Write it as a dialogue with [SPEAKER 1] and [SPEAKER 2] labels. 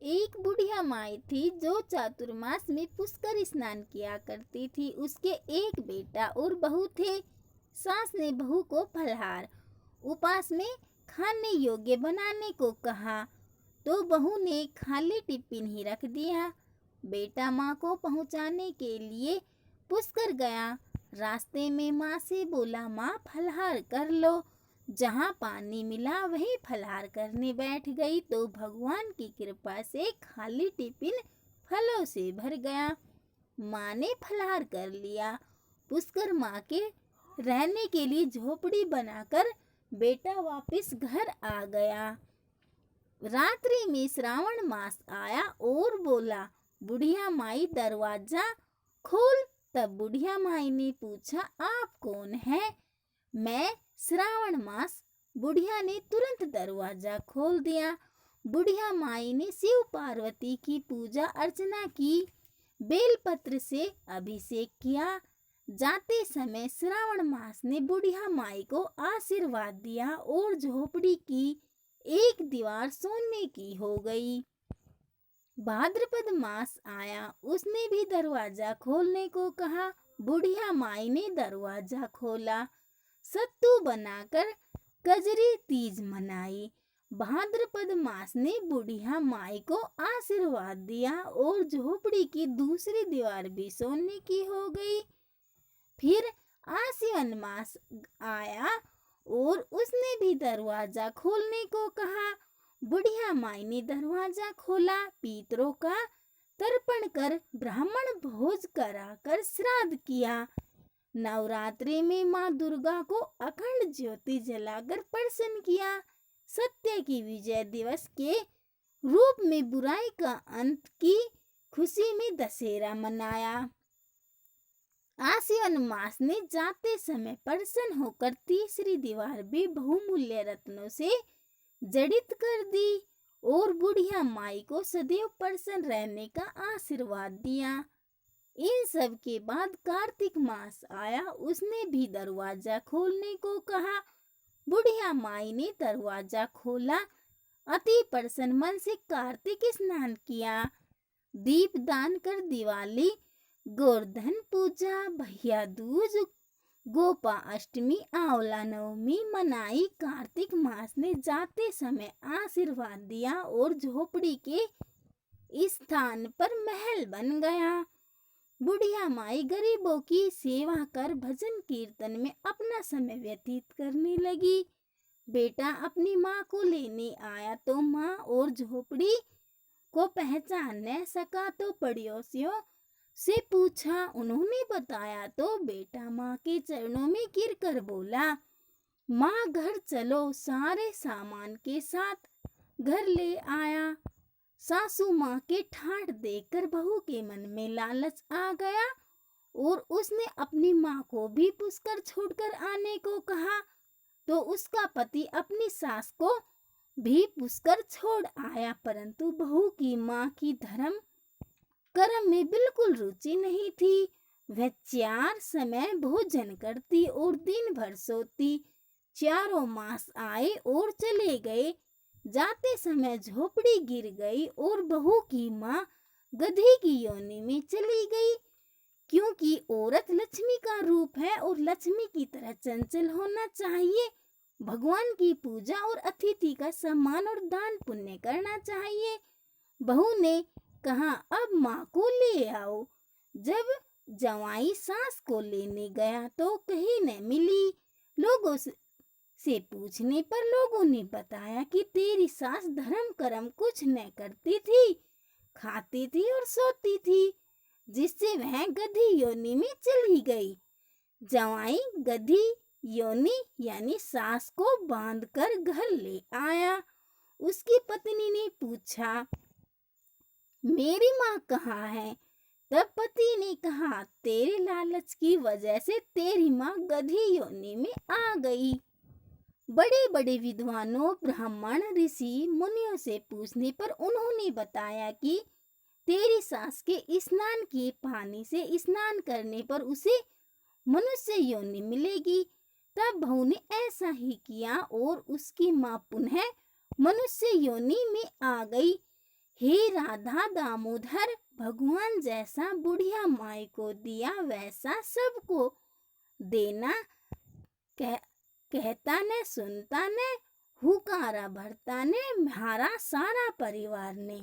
[SPEAKER 1] एक बुढ़िया माई थी जो चातुर्मास में पुष्कर स्नान किया करती थी। उसके एक बेटा और बहू थे। सास ने बहू को फलाहार उपास में खाने योग्य बनाने को कहा तो बहू ने खाली टिफिन ही रख दिया। बेटा माँ को पहुँचाने के लिए पुष्कर गया। रास्ते में माँ से बोला, माँ फलाहार कर लो। जहाँ पानी मिला वहीं फलाहार करने बैठ गई तो भगवान की कृपा से खाली टिफिन फलों से भर गया। माँ ने फलाहार कर लिया। पुष्कर माँ के रहने के लिए झोपड़ी बनाकर बेटा वापस घर आ गया। रात्रि में श्रावण मास आया और बोला, बुढ़िया माई दरवाजा खोल। तब बुढ़िया माई ने पूछा, आप कौन है? मैं श्रावण मास। बुढ़िया ने तुरंत दरवाजा खोल दिया। बुढ़िया माई ने शिव पार्वती की पूजा अर्चना की, बेलपत्र से अभिषेक किया। जाते समय श्रावण मास ने बुढ़िया माई को आशीर्वाद दिया और झोपड़ी की एक दीवार सोने की हो गई। भाद्रपद मास आया, उसने भी दरवाजा खोलने को कहा। बुढ़िया माई ने दरवाजा खोला। सत्तू बनाकर कजरी तीज मनाई। भाद्रपद मास ने बुढ़िया माई को आशीर्वाद दिया और झोपड़ी की दूसरी दीवार भी सोने की हो गई। फिर आश्विन मास आया और उसने भी दरवाजा खोलने को कहा। बुढ़िया माई ने दरवाजा खोला। पितरों का तर्पण कर ब्राह्मण भोज कराकर श्राद्ध किया। नवरात्रि में माँ दुर्गा को अखंड ज्योति जलाकर प्रसन्न किया। सत्य की विजय दिवस के रूप में बुराई का अंत की खुशी में दशहरा मनाया। आश्विन मास ने जाते समय प्रसन्न होकर तीसरी दीवार भी बहुमूल्य रत्नों से जड़ित कर दी और बुढ़िया माई को सदैव प्रसन्न रहने का आशीर्वाद दिया। इन सब के बाद कार्तिक मास आया, उसने भी दरवाजा खोलने को कहा। बुढ़िया माई ने दरवाजा खोला। अति प्रसन्न मन से कार्तिक स्नान किया। दीप दान कर दिवाली, गोवर्धन पूजा, भैया दूज, गोपा अष्टमी, आंवला नवमी मनाई। कार्तिक मास ने जाते समय आशीर्वाद दिया और झोपड़ी के स्थान पर महल बन गया। बुढ़िया माई गरीबों की सेवा कर भजन कीर्तन में अपना समय व्यतीत करने लगी। बेटा अपनी माँ को लेने आया तो माँ और झोपड़ी को पहचान न सका तो पड़ोसियों से पूछा। उन्होंने बताया तो बेटा माँ के चरणों में गिरकर बोला, माँ घर चलो। सारे सामान के साथ घर ले आया। सासू माँ के ठाठ देखकर बहू के मन में लालच आ गया और उसने अपनी माँ को भी पुष्कर छोड़कर आने को कहा तो उसका पति अपनी सास को भी पुष्कर छोड़ आया। परंतु बहू की माँ की धर्म कर्म में बिल्कुल रुचि नहीं थी। वह 4 समय भोजन करती और दिन भर सोती। 4 मास आए और चले गए। जाते समय झोपड़ी गिर गई और बहू की माँ गधी की योनि में चली गई। क्योंकि औरत लक्ष्मी का रूप है और लक्ष्मी की तरह चंचल होना चाहिए। भगवान की पूजा और अतिथि का सम्मान और दान पुण्य करना चाहिए। बहू ने कहा, अब माँ को ले आओ। जब जवाई सास को लेने गया तो कहीं न मिली। लोगों से पूछने पर लोगों ने बताया कि तेरी सास धर्म कर्म कुछ न करती थी, खाती थी और सोती थी, जिससे वह गधी योनि में चली गई। जवाई गधी योनि यानी सास को बांधकर घर ले आया। उसकी पत्नी ने पूछा, मेरी माँ कहाँ है? तब पति ने कहा, तेरे लालच की वजह से तेरी माँ गधी योनि में आ गई। बड़े बड़े विद्वानों, ब्राह्मण, ऋषि, मुनियों से पूछने पर उन्होंने बताया कि तेरी सास के स्नान किए पानी से स्नान करने पर उसे मनुष्य योनि मिलेगी। तब बहू ने ऐसा ही किया और उसकी माँ पुनः मनुष्य योनि में आ गई। हे राधा दामोदर, भगवान जैसा बुढ़िया माई को दिया वैसा सबको देना। कहता ने सुनता ने, हुकारा भरता ने, म्हारा सारा परिवार ने।